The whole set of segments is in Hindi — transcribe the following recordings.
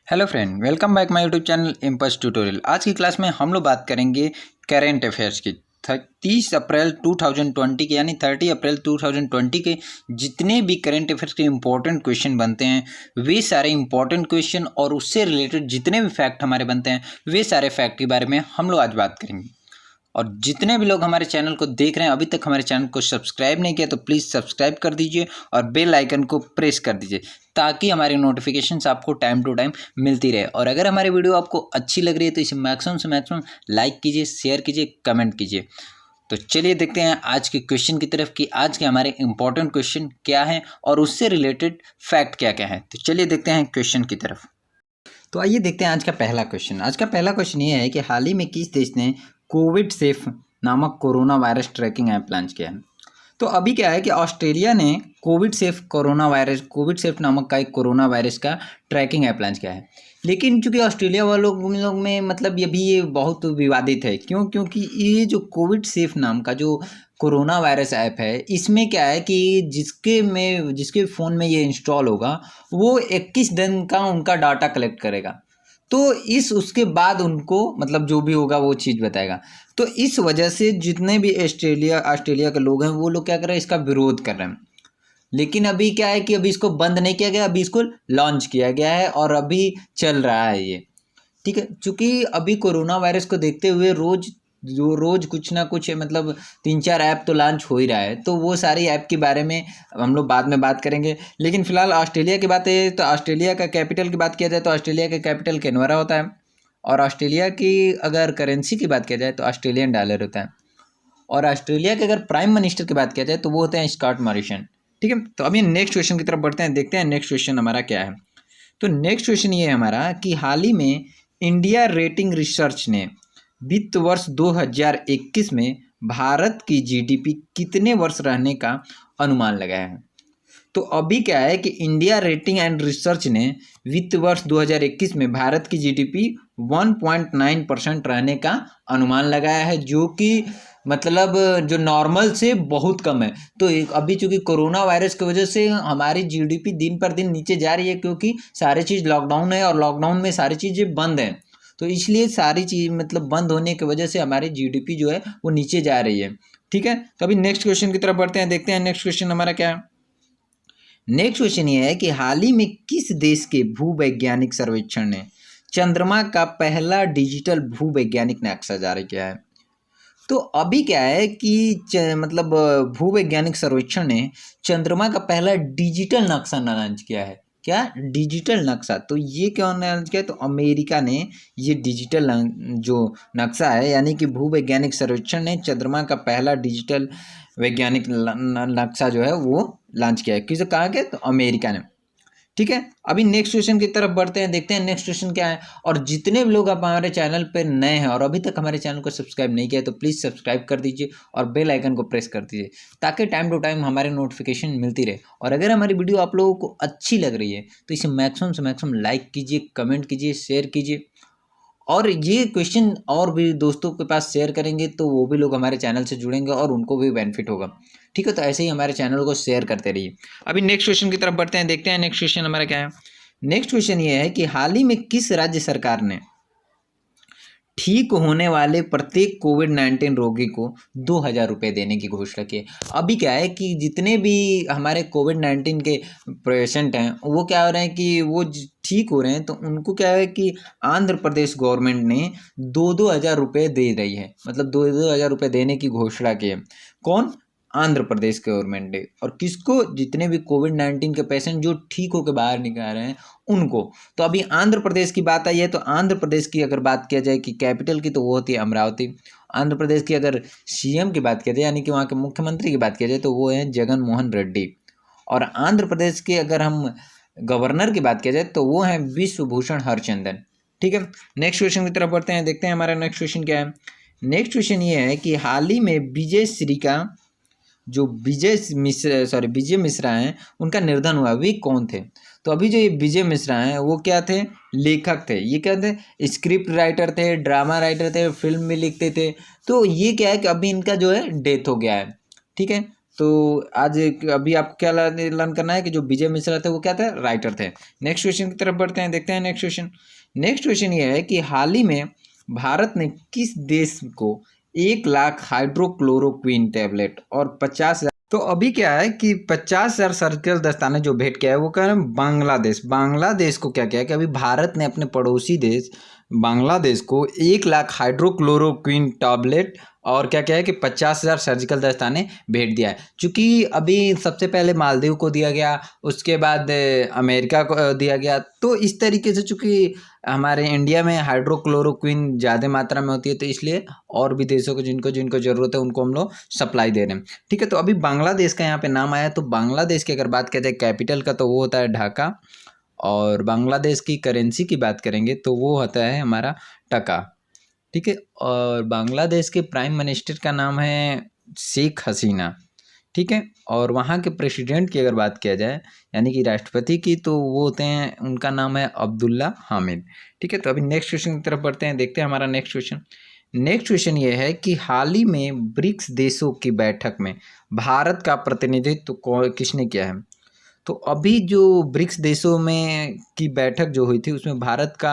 Hello friend, welcome back my YouTube channel impulse tutorial. आज की क्लास में हम लोग बात करेंगे करेंट अफेयर्स की। 30 अप्रैल 2020 के यानी 30 अप्रैल 2020 के जितने भी करेंट अफेयर्स के इम्पोर्टेंट क्वेश्चन बनते हैं वे सारे इम्पोर्टेंट क्वेश्चन और उससे रिलेटेड जितने भी फैक्ट हमारे बनते हैं वे सारे फैक्ट के बारे में हम लोग आज बात करेंगे। और जितने भी लोग हमारे चैनल को देख रहे हैं अभी तक हमारे चैनल को सब्सक्राइब नहीं किया तो प्लीज़ सब्सक्राइब कर दीजिए और बेल आइकन को प्रेस कर दीजिए ताकि हमारी नोटिफिकेशंस आपको टाइम टू टाइम मिलती रहे। और अगर हमारी वीडियो आपको अच्छी लग रही है तो इसे मैक्सिमम से मैक्सिमम लाइक कीजिए, शेयर कीजिए, कमेंट कीजिए। तो चलिए देखते हैं आज के क्वेश्चन की तरफ कि आज के हमारे इंपॉर्टेंट क्वेश्चन क्या हैं और उससे रिलेटेड फैक्ट क्या क्या है। तो चलिए देखते हैं क्वेश्चन की तरफ। तो आइए देखते हैं आज का पहला क्वेश्चन। आज का पहला क्वेश्चन ये है कि हाल ही में किस देश ने कोविड सेफ नामक corona virus tracking app launch किया है। तो अभी क्या है कि ऑस्ट्रेलिया ने कोविड सेफ नामक का एक कोरोना वायरस का ट्रैकिंग ऐप लॉन्च किया है। लेकिन चूंकि ऑस्ट्रेलिया वालों लोग में मतलब ये बहुत विवादित है। क्योंकि ये जो कोविड सेफ नाम का जो कोरोना वायरस ऐप है इसमें क्या है कि जिसके फ़ोन में ये इंस्टॉल होगा वो 21 दिन का उनका डाटा कलेक्ट करेगा। तो उसके बाद उनको मतलब जो भी होगा वो चीज़ बताएगा। तो इस वजह से जितने भी ऑस्ट्रेलिया के लोग हैं वो लोग क्या कर रहे हैं, इसका विरोध कर रहे हैं। लेकिन अभी क्या है कि अभी इसको बंद नहीं किया गया, अभी इसको लॉन्च किया गया है और अभी चल रहा है ये। ठीक है, चूँकि अभी कोरोना वायरस को देखते हुए रोज़ कुछ ना कुछ मतलब 3-4 ऐप तो लॉन्च हो ही रहा है। तो वो सारी ऐप के बारे में हम लोग बाद में बात करेंगे। लेकिन फ़िलहाल ऑस्ट्रेलिया की बात है तो ऑस्ट्रेलिया का कैपिटल की बात किया जाए तो ऑस्ट्रेलिया का कैपिटल कैनबरा होता है। और ऑस्ट्रेलिया की अगर करेंसी की बात किया जाए तो ऑस्ट्रेलियन डॉलर होता है। और ऑस्ट्रेलिया के अगर प्राइम मिनिस्टर की बात किया जाए तो वो होते हैं स्कॉट मॉरिसन। ठीक है, तो अभी नेक्स्ट क्वेश्चन की तरफ बढ़ते हैं, देखते हैं नेक्स्ट क्वेश्चन हमारा क्या है। तो नेक्स्ट क्वेश्चन ये है हमारा कि हाल ही में इंडिया रेटिंग रिसर्च ने वित्त वर्ष 2021 में भारत की जीडीपी कितने वर्ष रहने का अनुमान लगाया है। तो अभी क्या है कि इंडिया रेटिंग एंड रिसर्च ने वित्त वर्ष 2021 में भारत की जीडीपी 1.9% रहने का अनुमान लगाया है, जो कि मतलब जो नॉर्मल से बहुत कम है। तो अभी चूंकि कोरोना वायरस की वजह से हमारी जीडीपी दिन पर दिन नीचे जा रही है क्योंकि सारी चीज़ लॉकडाउन है और लॉकडाउन में सारी चीज़ें बंद हैं। तो इसलिए सारी चीज़ मतलब बंद होने की वजह से हमारी जीडीपी जो है वो नीचे जा रही है। ठीक है, तो अभी नेक्स्ट क्वेश्चन की तरफ बढ़ते हैं, देखते हैं नेक्स्ट क्वेश्चन हमारा क्या है। नेक्स्ट क्वेश्चन ये है कि हाल ही में किस देश के भूवैज्ञानिक सर्वेक्षण ने चंद्रमा का पहला डिजिटल भूवैज्ञानिक नक्शा जारी किया है। तो अभी क्या है कि मतलब भूवैज्ञानिक सर्वेक्षण ने चंद्रमा का पहला डिजिटल नक्शा लॉन्च किया है। क्या डिजिटल नक्शा? तो ये क्या लॉन्च किया है? तो अमेरिका ने ये डिजिटल जो नक्शा है यानी कि भूवैज्ञानिक सर्वेक्षण ने चंद्रमा का पहला डिजिटल वैज्ञानिक नक्शा जो है वो लॉन्च किया है। किसे कहा गया? तो अमेरिका ने। ठीक है, अभी नेक्स्ट क्वेश्चन की तरफ बढ़ते हैं, देखते हैं नेक्स्ट क्वेश्चन क्या है। और जितने भी लोग आप हमारे चैनल पर नए हैं और अभी तक हमारे चैनल को सब्सक्राइब नहीं किया तो प्लीज़ सब्सक्राइब कर दीजिए और बेल आइकन को प्रेस कर दीजिए ताकि टाइम टू टाइम हमारे नोटिफिकेशन मिलती रहे। और अगर हमारी वीडियो आप लोगों को अच्छी लग रही है तो इसे मैक्सिमम से मैक्सिमम लाइक कीजिए, कमेंट कीजिए, शेयर कीजिए। और ये क्वेश्चन और भी दोस्तों के पास शेयर करेंगे तो वो भी लोग हमारे चैनल से जुड़ेंगे और उनको भी बेनिफिट होगा। ठीक है, तो ऐसे ही हमारे चैनल को शेयर करते रहिए। अभी नेक्स्ट क्वेश्चन की तरफ बढ़ते हैं, देखते हैं नेक्स्ट क्वेश्चन हमारा क्या है। नेक्स्ट क्वेश्चन ये है कि हाल ही में किस राज्य सरकार ने ठीक होने वाले प्रत्येक कोविड-19 रोगी को 2,000 रुपये देने की घोषणा की है। अभी क्या है कि जितने भी हमारे कोविड-19 के पेशेंट हैं वो क्या हो रहे हैं कि वो ठीक हो रहे हैं तो उनको क्या है कि आंध्र प्रदेश गवर्नमेंट ने 2-2 हज़ार रुपये दे रही है, मतलब 2-2 हज़ार रुपये देने की घोषणा की है। कौन? आंध्र प्रदेश गवर्नमेंट ने। और किसको? जितने भी कोविड-19 के पेशेंट जो ठीक होकर बाहर निकल रहे हैं उनको। तो अभी आंध्र प्रदेश की बात आई है तो आंध्र प्रदेश की अगर बात किया जाए कि कैपिटल की तो वो होती है अमरावती। आंध्र प्रदेश की अगर सीएम की बात किया जाए यानी कि वहाँ के मुख्यमंत्री की बात किया जाए तो वो है जगन मोहन रेड्डी। और आंध्र प्रदेश के अगर हम गवर्नर की बात किया जाए तो वो हैं विश्वभूषण हरचंदन। ठीक है, नेक्स्ट क्वेश्चन की तरफ बढ़ते हैं, देखते हैं हमारा नेक्स्ट क्वेश्चन क्या है। नेक्स्ट क्वेश्चन ये है कि हाल ही में विजय मिश्रा हैं उनका निर्धन हुआ, वे कौन थे? तो अभी जो ये विजय मिश्रा हैं वो क्या थे? लेखक थे। ये क्या थे? स्क्रिप्ट राइटर थे, ड्रामा राइटर थे, फिल्म भी लिखते थे। तो ये क्या है कि अभी इनका जो है डेथ हो गया है। ठीक है, तो आज अभी आपको क्या लर्न करना है कि जो विजय मिश्रा थे वो क्या थे, राइटर थे। नेक्स्ट क्वेश्चन की तरफ बढ़ते हैं, देखते हैं नेक्स्ट क्वेश्चन। नेक्स्ट क्वेश्चन ये है कि हाल ही में भारत ने किस देश को 1 लाख हाइड्रोक्लोरोक्विन टैबलेट और 50,000, तो अभी क्या है कि 50,000 सर्जिकल दस्ताने जो भेंट किया है वो कह रहे हैं बांग्लादेश को क्या किया है कि अभी भारत ने अपने पड़ोसी देश बांग्लादेश को 1 लाख हाइड्रोक्लोरोक्विन टैबलेट और क्या क्या है कि 50,000 सर्जिकल दस्ताने भेंट दिया है। चूँकि अभी सबसे पहले मालदीव को दिया गया, उसके बाद अमेरिका को दिया गया, तो इस तरीके से चूँकि हमारे इंडिया में हाइड्रोक्लोरोक्विन ज़्यादा मात्रा में होती है, तो इसलिए और भी देशों को जिनको जिनको ज़रूरत है उनको हम लोग सप्लाई दे रहे हैं। ठीक है, तो अभी बांग्लादेश का यहाँ पे नाम आया, तो बांग्लादेश की अगर बात किया जाए कैपिटल का तो वो होता है ढाका, और बांग्लादेश की करेंसी की बात करेंगे तो वो होता है हमारा टका। ठीक है, और बांग्लादेश के प्राइम मिनिस्टर का नाम है शेख हसीना। ठीक है, और वहाँ के प्रेसिडेंट की अगर बात किया जाए यानी कि राष्ट्रपति की, तो वो होते हैं, उनका नाम है अब्दुल्ला हामिद। ठीक है, तो अभी नेक्स्ट क्वेश्चन की तरफ बढ़ते हैं, देखते हैं हमारा नेक्स्ट क्वेश्चन। नेक्स्ट क्वेश्चन ये है कि हाल ही में ब्रिक्स देशों की बैठक में भारत का प्रतिनिधित्व किसने किया है। तो अभी जो ब्रिक्स देशों में की बैठक जो हुई थी उसमें भारत का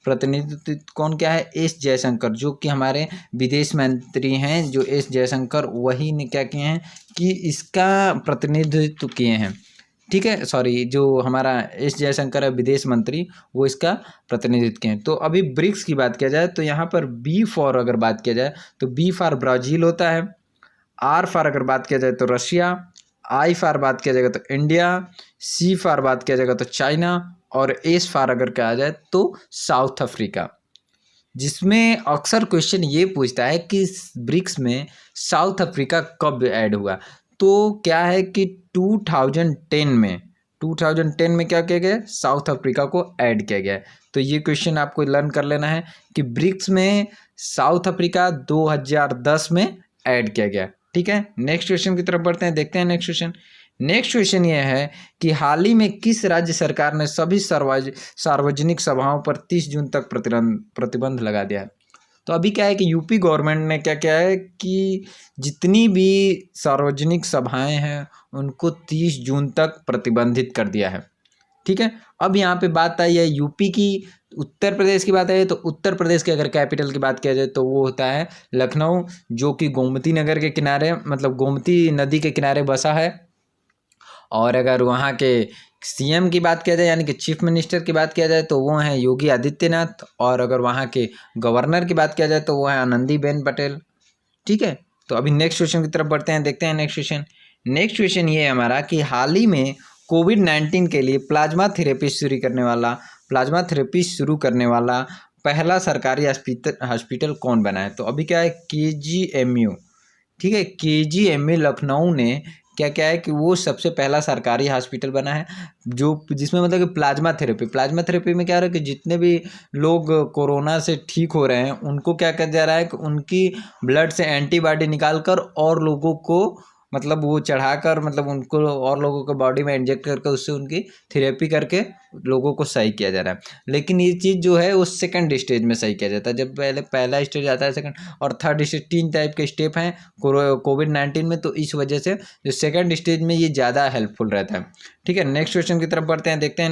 प्रतिनिधित्व कौन किया है, एस जयशंकर, जो कि हमारे विदेश मंत्री हैं, जो एस जयशंकर, वही ने क्या किए हैं कि इसका प्रतिनिधित्व किए हैं। ठीक है, सॉरी, जो हमारा एस जयशंकर है विदेश मंत्री, वो इसका प्रतिनिधित्व किए हैं। तो अभी ब्रिक्स की बात किया जाए तो यहाँ पर बी फॉर अगर बात किया जाए तो बी फॉर ब्राज़ील होता है, आर फॉर अगर बात किया जाए तो रशिया, आई फॉर बात किया जाएगा तो इंडिया, सी फॉर बात किया जाएगा तो चाइना, और एस फॉर अगर कहा जाए तो साउथ अफ्रीका। जिसमें अक्सर क्वेश्चन ये पूछता है कि ब्रिक्स में साउथ अफ्रीका कब ऐड हुआ। तो क्या है कि 2010 में क्या किया गया, साउथ अफ्रीका को ऐड किया गया है। तो ये क्वेश्चन आपको लर्न कर लेना है कि ब्रिक्स में साउथ अफ्रीका 2010 में ऐड किया गया। ठीक है, नेक्स्ट क्वेश्चन की तरफ बढ़ते हैं, देखते हैं नेक्स्ट क्वेश्चन ये है कि हाल ही में किस राज्य सरकार ने सभी सार्वजनिक सभाओं पर 30 जून तक प्रतिबंध लगा दिया है। तो अभी क्या है कि यूपी गवर्नमेंट ने क्या किया है कि जितनी भी सार्वजनिक सभाएं हैं उनको 30 जून तक प्रतिबंधित कर दिया है। ठीक है, अब यहाँ पे बात आई है यूपी की, उत्तर प्रदेश की बात है तो उत्तर प्रदेश के अगर कैपिटल की बात किया जाए तो वो होता है लखनऊ, जो कि गोमती नगर के किनारे, मतलब गोमती नदी के किनारे बसा है। और अगर वहाँ के सीएम की बात किया जाए यानी कि चीफ मिनिस्टर की बात किया जाए तो वो हैं योगी आदित्यनाथ, और अगर वहाँ के गवर्नर की बात किया जाए तो वो है आनंदीबेन पटेल। ठीक है, तो अभी नेक्स्ट क्वेश्चन की तरफ बढ़ते हैं, देखते हैं नेक्स्ट क्वेश्चन ये है हमारा कि हाल ही में कोविड-19 के लिए प्लाज्मा थेरेपी शुरू करने वाला पहला सरकारी हॉस्पिटल कौन बना है। तो अभी क्या है, KGMU। ठीक है, KGMU लखनऊ ने क्या है कि वो सबसे पहला सरकारी हॉस्पिटल बना है जो जिसमें मतलब कि प्लाज्मा थेरेपी में क्या रहा है कि जितने भी लोग कोरोना से ठीक हो रहे हैं उनको क्या किया जा रहा है कि उनकी ब्लड से एंटीबॉडी निकाल कर और लोगों को मतलब वो चढ़ाकर, मतलब उनको और लोगों के बॉडी में इंजेक्ट करके उससे उनकी थेरेपी करके लोगों को सही किया जा रहा है। लेकिन ये चीज़ जो है वो सेकंड स्टेज में सही किया जाता है, जब पहला स्टेज आता है, सेकंड और थर्ड स्टेज, 3 टाइप के स्टेप हैं कोविड-19 में। तो इस वजह से जो सेकंड स्टेज में ये ज़्यादा हेल्पफुल रहता है। ठीक है, नेक्स्ट क्वेश्चन की तरफ बढ़ते हैं, देखते हैं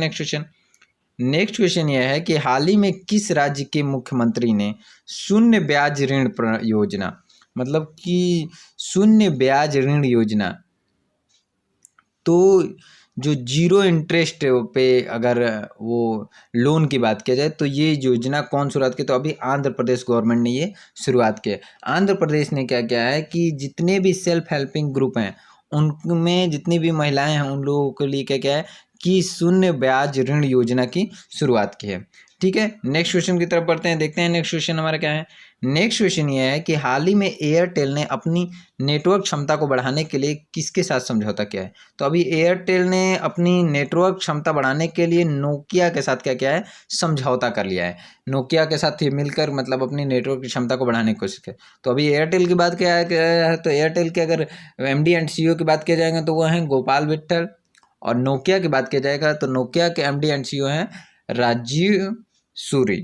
नेक्स्ट क्वेश्चन यह है कि हाल ही में किस राज्य के मुख्यमंत्री ने शून्य ब्याज ऋण योजना, मतलब कि शून्य ब्याज ऋण योजना, तो जो 0 इंटरेस्ट पे अगर वो लोन की बात किया जाए तो ये योजना कौन शुरुआत की। तो अभी आंध्र प्रदेश गवर्नमेंट ने ये शुरुआत की है। आंध्र प्रदेश ने क्या किया है कि जितने भी सेल्फ हेल्पिंग ग्रुप हैं उनमें जितनी भी महिलाएं हैं उन लोगों के लिए क्या है कि शून्य ब्याज ऋण योजना की शुरुआत की है। ठीक है, नेक्स्ट क्वेश्चन की तरफ बढ़ते हैं, देखते हैं नेक्स्ट क्वेश्चन हमारा क्या है। नेक्स्ट क्वेश्चन ये है कि हाल ही में एयरटेल ने अपनी नेटवर्क क्षमता को बढ़ाने के लिए किसके साथ समझौता किया है। तो अभी एयरटेल ने अपनी नेटवर्क क्षमता बढ़ाने के लिए नोकिया के साथ क्या किया है, समझौता कर लिया है। नोकिया के साथ ये मिलकर मतलब अपनी नेटवर्क की क्षमता को बढ़ाने की कोशिश की। तो अभी एयरटेल की बात क्या है, तो एयरटेल के अगर MD एंड CEO की बात किया जाएगा तो वो हैं गोपाल विट्ठल, और नोकिया की बात किया जाएगा तो नोकिया के MD एंड CEO हैं राजीव सूरी।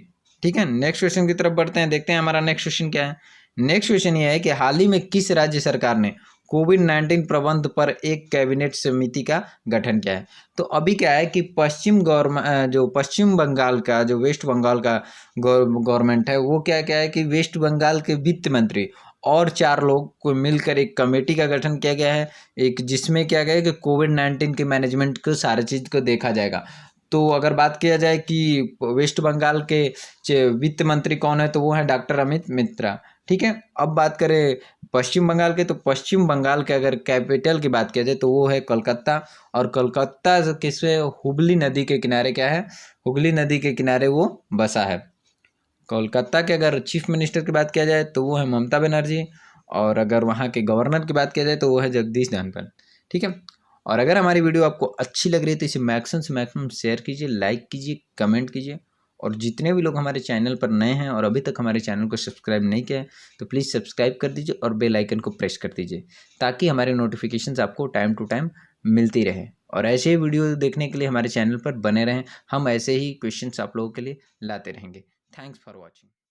ठीक है, नेक्स्ट क्वेश्चन की तरफ बढ़ते हैं, देखते हैं हमारा नेक्स्ट क्वेश्चन क्या है। नेक्स्ट क्वेश्चन ये है कि हाल ही में किस राज्य सरकार ने कोविड-19 प्रबंध पर एक कैबिनेट समिति का गठन किया है। तो अभी क्या है कि जो पश्चिम बंगाल का जो वेस्ट बंगाल का गवर्नमेंट है, वो क्या है कि वेस्ट बंगाल के वित्त मंत्री और 4 लोग को मिलकर एक कमेटी का गठन किया गया है, एक जिसमें क्या गया है कि कोविड-19 के मैनेजमेंट को सारी चीज़ को देखा जाएगा। तो अगर बात किया जाए कि वेस्ट बंगाल के वित्त मंत्री कौन है, तो वो है डॉक्टर अमित मित्रा। ठीक है, अब बात करें पश्चिम बंगाल के, तो पश्चिम बंगाल के अगर कैपिटल की बात किया जाए तो वो है कोलकाता, और कोलकाता किससे, हुगली नदी के किनारे क्या है, हुगली नदी के किनारे वो बसा है। कोलकाता के अगर चीफ मिनिस्टर की बात किया जाए तो वो है ममता बनर्जी, और अगर वहाँ के गवर्नर की बात किया जाए तो वो है जगदीश धनखड़। ठीक है, और अगर हमारी वीडियो आपको अच्छी लग रही है तो इसे मैक्सिमम से मैक्सिमम शेयर कीजिए, लाइक कीजिए, कमेंट कीजिए, और जितने भी लोग हमारे चैनल पर नए हैं और अभी तक हमारे चैनल को सब्सक्राइब नहीं किया है तो प्लीज़ सब्सक्राइब कर दीजिए और बेल आइकन को प्रेस कर दीजिए, ताकि हमारे नोटिफिकेशंस आपको टाइम टू टाइम मिलती रहे। और ऐसे ही वीडियो देखने के लिए हमारे चैनल पर बने रहें, हम ऐसे ही क्वेश्चंस आप लोगों के लिए लाते रहेंगे। Thanks for watching.